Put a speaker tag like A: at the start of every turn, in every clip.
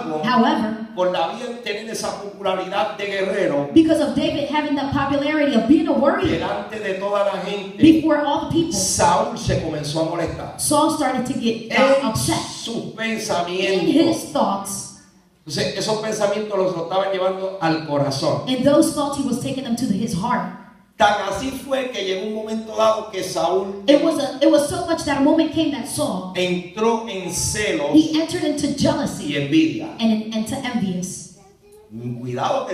A: embargo,
B: However,
A: por David tener esa popularidad de guerrero
B: because of David having the popularity of being a warrior
A: delante de toda la gente,
B: before all the people,
A: Saúl se comenzó a molestar
B: Saul started to get
A: en
B: upset
A: sus
B: in
A: pensamientos.
B: his thoughts.
A: Entonces, esos pensamientos los estaban llevando al corazón.
B: And those thoughts, he was taking them to his heart.
A: Tan así fue que llegó un momento dado que Saúl
B: It was so much that a moment came that Saul,
A: entró en celos
B: he entered into
A: y
B: jealousy
A: envidia.
B: and into envious.
A: Cuidado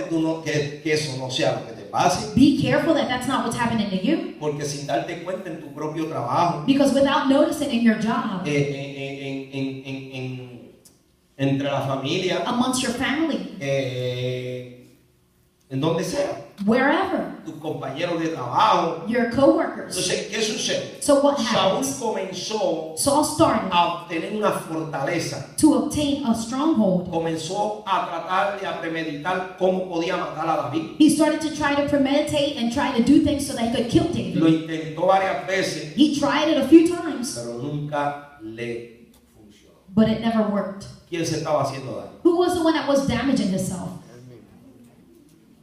A: que eso no sea lo que te pase,
B: Be careful that that's not what's happening to you.
A: porque sin darte cuenta en tu propio trabajo,
B: Because without noticing in your job,
A: entre la familia,
B: amongst your family,
A: en donde sea,
B: wherever,
A: tus compañeros de trabajo.
B: your co-workers.
A: Entonces, ¿qué sucede?
B: So what
A: Saúl
B: happens?
A: comenzó
B: Saul started
A: a obtener una fortaleza.
B: to obtain a stronghold.
A: Comenzó a tratar de premeditar cómo podía matar a David.
B: He started to try to premeditate and try to do things so that he could kill
A: Lo
B: David.
A: intentó varias veces,
B: He tried it a few times,
A: pero nunca le funcionó.
B: but it never worked.
A: ¿Quién se estaba haciendo daño?
B: Who was the one that was damaging himself?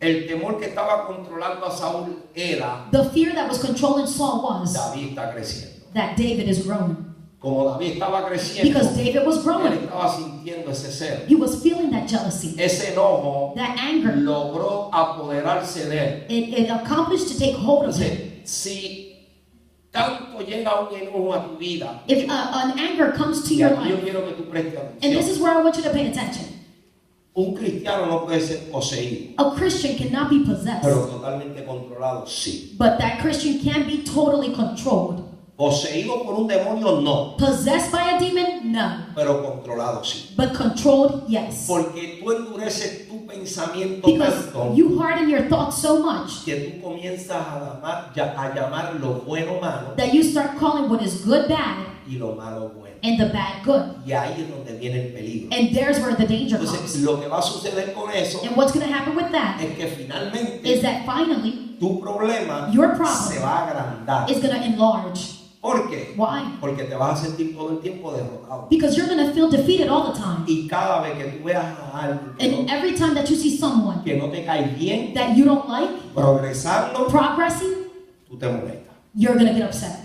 A: El temor que estaba controlando a Saúl era:
B: The fear that was controlling Saul was
A: David está creciendo.
B: that David is growing.
A: Como David estaba creciendo,
B: Because David was
A: él
B: growing.
A: estaba sintiendo ese celo.
B: He was feeling that jealousy,
A: Ese enojo
B: that anger.
A: logró apoderarse de él.
B: It accomplished to take hold of him.
A: Entonces, si tanto llega un enojo a tu vida,
B: If an anger comes to
A: y
B: your
A: aquí yo
B: life,
A: quiero que tú prestes
B: and this
A: atención.
B: is where I want you to pay attention.
A: Un cristiano no puede ser poseído,
B: A Christian cannot be
A: pero
B: possessed,
A: totalmente controlado sí.
B: but that Christian can be totally controlled.
A: Poseído por un demonio no,
B: Possessed by a demon? No.
A: pero controlado sí.
B: But controlled? Yes.
A: Porque tú endureces tu pensamiento
B: Because
A: tanto
B: you harden your thoughts so much
A: que tú comienzas a llamar lo bueno malo
B: that you start calling what is good bad
A: y lo malo bueno.
B: and the bad good.
A: Y ahí es donde viene el peligro.
B: And there's where the danger
A: Entonces,
B: comes.
A: lo que va a suceder con eso
B: And what's going to happen with that
A: es que finalmente
B: is that finally
A: tu problema
B: your problem
A: se va a agrandar.
B: is going to enlarge.
A: ¿Por qué?
B: Why?
A: Porque te vas a sentir todo el tiempo derrotado.
B: Because you're going to feel defeated all the time.
A: Y cada vez que tú veas a alguien
B: And every time that you see someone
A: que no te cae bien,
B: that you don't like
A: progresando,
B: progressing,
A: tú te molestas.
B: you're going to get upset.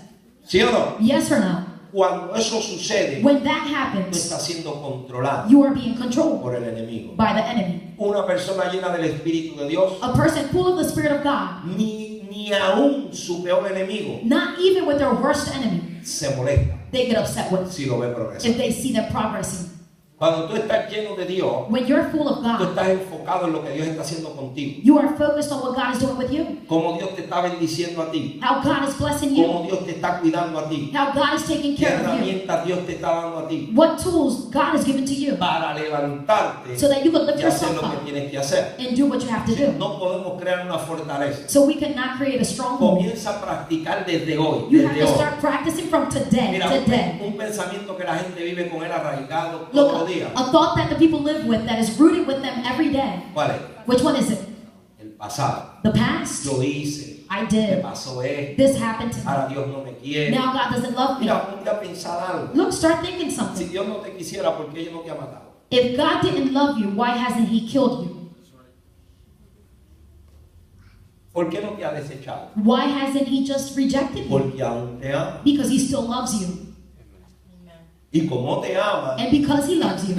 A: ¿Sí o no?
B: Yes or no?
A: Cuando eso sucede,
B: When that
A: tú
B: happens,
A: estás siendo controlado
B: you are being controlled
A: por el enemigo.
B: by the enemy.
A: Una persona llena del Espíritu de Dios,
B: A person full of the Spirit of God,
A: ni aún su peor enemigo
B: not even with their worst enemy,
A: se molesta
B: they get upset with
A: si lo ve progresar.
B: if they see them progressing.
A: Cuando tú estás lleno de Dios,
B: When you're full of
A: tú
B: God,
A: estás enfocado en lo que Dios está haciendo contigo.
B: you are focused on what God is doing with you,
A: Cómo Dios te está bendiciendo a ti.
B: how God is blessing you,
A: Cómo Dios te está cuidando a ti.
B: how God is taking
A: ¿Qué
B: care of you,
A: herramientas Dios te está dando a ti
B: what tools God has given to you
A: para levantarte
B: so that you can lift
A: y hacer
B: yourself
A: lo que
B: up
A: tienes que hacer?
B: and do what you have to do.
A: No podemos crear una fortaleza.
B: So we cannot create a stronghold.
A: Comienza a practicar desde hoy.
B: You have
A: Desde
B: to
A: hoy.
B: start practicing from today.
A: Mira,
B: Today.
A: un pensamiento que la gente vive con él arraigado todos los
B: Look,
A: días.
B: a thought that the people live with that is rooted with them every day.
A: ¿Cuál es?
B: Which one is it?
A: El pasado.
B: The past.
A: Yo hice.
B: I
A: Me
B: did.
A: pasó esto.
B: This happened to me.
A: Ahora Dios no me quiere.
B: Now God doesn't love me.
A: Mira, ponte a pensar algo.
B: Look, start thinking
A: Si
B: something.
A: Dios no te quisiera, ¿por qué Él no te ha matado?
B: If God didn't love you, why hasn't He killed you?
A: ¿Por qué no te ha desechado?
B: Why hasn't He just rejected you?
A: Porque aún te ama.
B: Because He still loves you.
A: Y como te ama,
B: And because He loves you,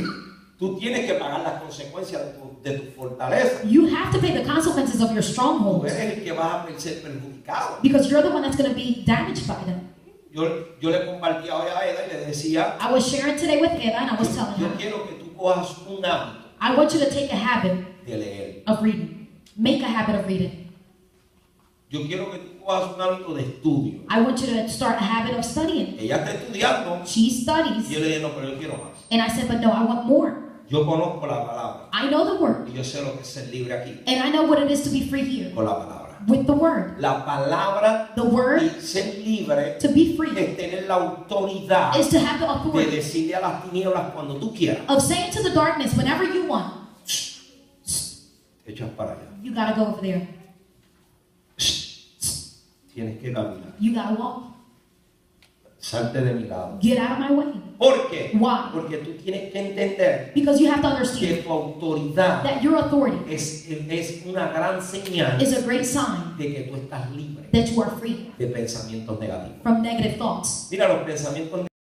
A: tú tienes que pagar las consecuencias de tu fortaleza.
B: you have to pay the consequences of your
A: Tú
B: strongholds.
A: eres el que vas a ser perjudicado.
B: Because you're the one that's going to be damaged by them.
A: Yo le compartía hoy a Eda y le decía,
B: I was sharing today with Eva and I was telling
A: yo
B: her,
A: quiero que tú cojas un hábito
B: I want you to take a habit
A: de leer.
B: of reading. Make a habit of reading.
A: Yo quiero que tú cojas un hábito de estudio.
B: I want you to start a habit of studying.
A: Ella está estudiando
B: She
A: y
B: studies.
A: yo le dije, no, pero yo quiero más.
B: And I said, but no, I want more.
A: Yo conozco la palabra
B: I know the word.
A: y yo sé lo que es ser libre aquí
B: And I know what it is to be free here
A: con la palabra.
B: with the word.
A: La palabra
B: The word,
A: y ser libre
B: to be free,
A: es tener la autoridad
B: is to have the
A: de
B: authority
A: decirle a las tinieblas cuando tú quieras,
B: of saying to the darkness, whenever you want,
A: echas para allá.
B: you got to go over there.
A: Tienes que caminar.
B: You got to walk.
A: Salte de mi lado.
B: Get out of my way.
A: ¿Por qué?
B: Why?
A: Porque tú tienes que entender
B: Because you have to
A: que
B: understand
A: tu autoridad
B: that your authority
A: es una gran señal
B: is a great sign
A: de que tú estás libre
B: that you are free
A: de pensamientos negativos.
B: from negative thoughts.
A: Mira, los pensamientos